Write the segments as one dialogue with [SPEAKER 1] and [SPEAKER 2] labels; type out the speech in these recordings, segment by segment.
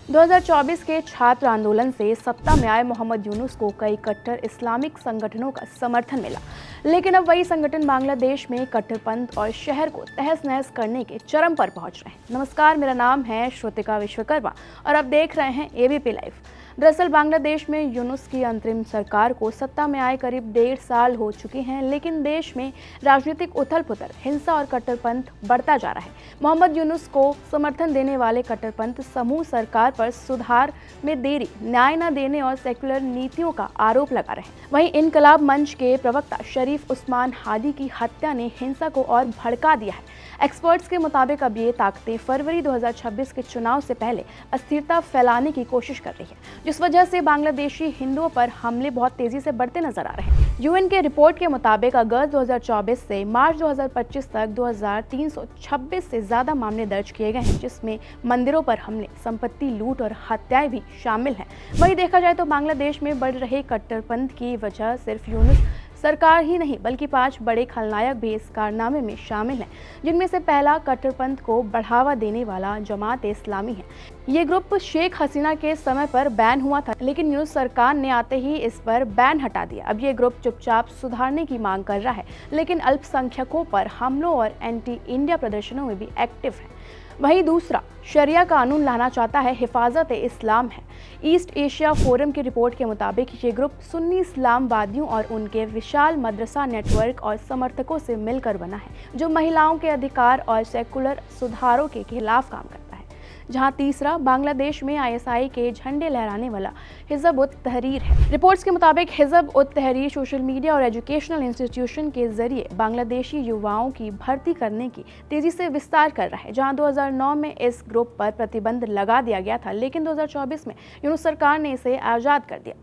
[SPEAKER 1] 2024 के छात्र आंदोलन से सत्ता में आए मोहम्मद यूनुस को कई कट्टर इस्लामिक संगठनों का समर्थन मिला, लेकिन अब वही संगठन बांग्लादेश में कट्टरपंथ और शहर को तहस नहस करने के चरम पर पहुंच रहे हैं। नमस्कार, मेरा नाम है श्रुतिका विश्वकर्मा और आप देख रहे हैं एबीपी लाइव। दरअसल बांग्लादेश में यूनुस की अंतरिम सरकार को सत्ता में आए करीब 1.5 साल हो चुके हैं, लेकिन देश में राजनीतिक उथल पुथल, हिंसा और कट्टरपंथ बढ़ता जा रहा है। मोहम्मद यूनुस को समर्थन देने वाले कट्टरपंथ समूह सरकार पर सुधार में देरी, न्याय न देने और सेक्युलर नीतियों का आरोप लगा रहे हैं। वहीं इनकलाब मंच के प्रवक्ता शरीफ उस्मान हादी की हत्या ने हिंसा को और भड़का दिया है। एक्सपर्ट्स के मुताबिक अब ये ताकतें फरवरी 2026 के चुनाव से पहले अस्थिरता फैलाने की कोशिश कर रही है, जिस वजह से बांग्लादेशी हिंदुओं पर हमले बहुत तेजी से बढ़ते नजर आ रहे हैं। यूएन के रिपोर्ट के मुताबिक अगस्त 2024 से मार्च 2025 तक 2326 से ज्यादा मामले दर्ज किए गए हैं, जिसमें मंदिरों पर हमले, संपत्ति लूट और हत्याएं भी शामिल हैं। वहीं देखा जाए तो बांग्लादेश में बढ़ रहे कट्टरपंथ की वजह सिर्फ यूनुस सरकार ही नहीं बल्कि 5 बड़े खलनायक भी इस कारनामे में शामिल हैं, जिनमें से पहला कट्टरपंथ को बढ़ावा देने वाला जमात-ए-इस्लामी है। ये ग्रुप शेख हसीना के समय पर बैन हुआ था, लेकिन यूनुस सरकार ने आते ही इस पर बैन हटा दिया। अब ये ग्रुप चुपचाप सुधारने की मांग कर रहा है, लेकिन अल्पसंख्यकों पर हमलों और एंटी इंडिया प्रदर्शनों में भी एक्टिव है। वहीं दूसरा शरिया कानून लाना चाहता है, हिफाजत-ए-इस्लाम है। ईस्ट एशिया फोरम की रिपोर्ट के मुताबिक ये ग्रुप सुन्नी इस्लामवादियों और उनके विशाल मदरसा नेटवर्क और समर्थकों से मिलकर बना है, जो महिलाओं के अधिकार और सेकुलर सुधारों के खिलाफ काम करता है। जहां तीसरा बांग्लादेश में आईएसआई के झंडे लहराने वाला हिज़ब उत तहरीर है। रिपोर्ट्स के मुताबिक हिज़ब उत तहरीर सोशल मीडिया और एजुकेशनल इंस्टीट्यूशन के जरिए बांग्लादेशी युवाओं की भर्ती करने की तेजी से विस्तार कर रहा है। जहां 2009 में इस ग्रुप पर प्रतिबंध लगा दिया गया था, लेकिन 2024 में यूनुस सरकार ने इसे आज़ाद कर दिया।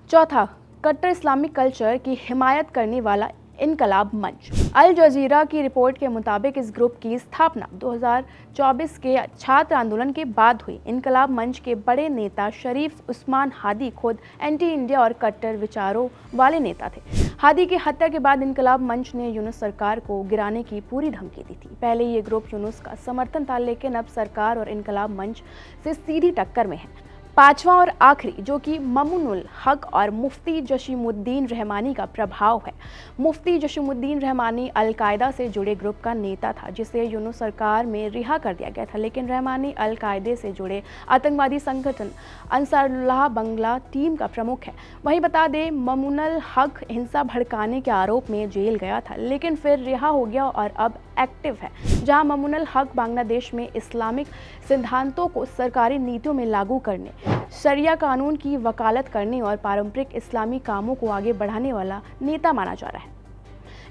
[SPEAKER 1] चौथा, कट्टर इस्लामिक कल्चर की हिमायत करने वाला इनकलाब मंच। अल जजीरा की रिपोर्ट के मुताबिक इस ग्रुप की स्थापना 2024 के छात्र आंदोलन के बाद हुई। इनकलाब मंच के बड़े नेता शरीफ उस्मान हादी खुद एंटी इंडिया और कट्टर विचारों वाले नेता थे। हादी की हत्या के बाद इनकलाब मंच ने यूनुस सरकार को गिराने की पूरी धमकी दी थी। पहले ये ग्रुप यूनुस का समर्थन था, लेकिन अब सरकार और इनकलाब मंच से सीधी टक्कर में है। पांचवा और आखिरी, जो कि ममूनुल हक और मुफ्ती जसीमुद्दीन रहमानी का प्रभाव है। मुफ्ती जसीमुद्दीन रहमानी अल-कायदा से जुड़े ग्रुप का नेता था, जिसे यूनुस सरकार में रिहा कर दिया गया था, लेकिन रहमानी अल-कायदे से जुड़े आतंकवादी संगठन अंसारुल्लाह बंगला टीम का प्रमुख है। वहीं बता दें, ममूनुल हक हिंसा भड़काने के आरोप में जेल गया था, लेकिन फिर रिहा हो गया और अब एक्टिव है। जहां ममूनुल हक बांग्लादेश में इस्लामिक सिद्धांतों को सरकारी नीतियों में लागू करने, शरिया कानून की वकालत करने और पारंपरिक इस्लामी कामों को आगे बढ़ाने वाला नेता माना जा रहा है।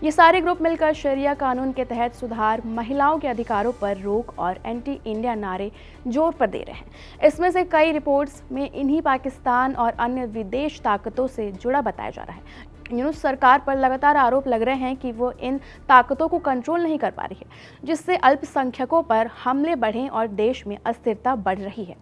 [SPEAKER 1] ये सारे ग्रुप मिलकर शरिया कानून के तहत सुधार, महिलाओं के अधिकारों पर रोक और एंटी इंडिया नारे जोर पर दे रहे हैं। इसमें से कई रिपोर्ट्स में इन्हीं पाकिस्तान और अन्य विदेश ताकतों से जुड़ा बताया जा रहा है। यूनुस सरकार पर लगातार आरोप लग रहे हैं कि वो इन ताकतों को कंट्रोल नहीं कर पा रही है, जिससे अल्पसंख्यकों पर हमले बढ़े और देश में अस्थिरता बढ़ रही है।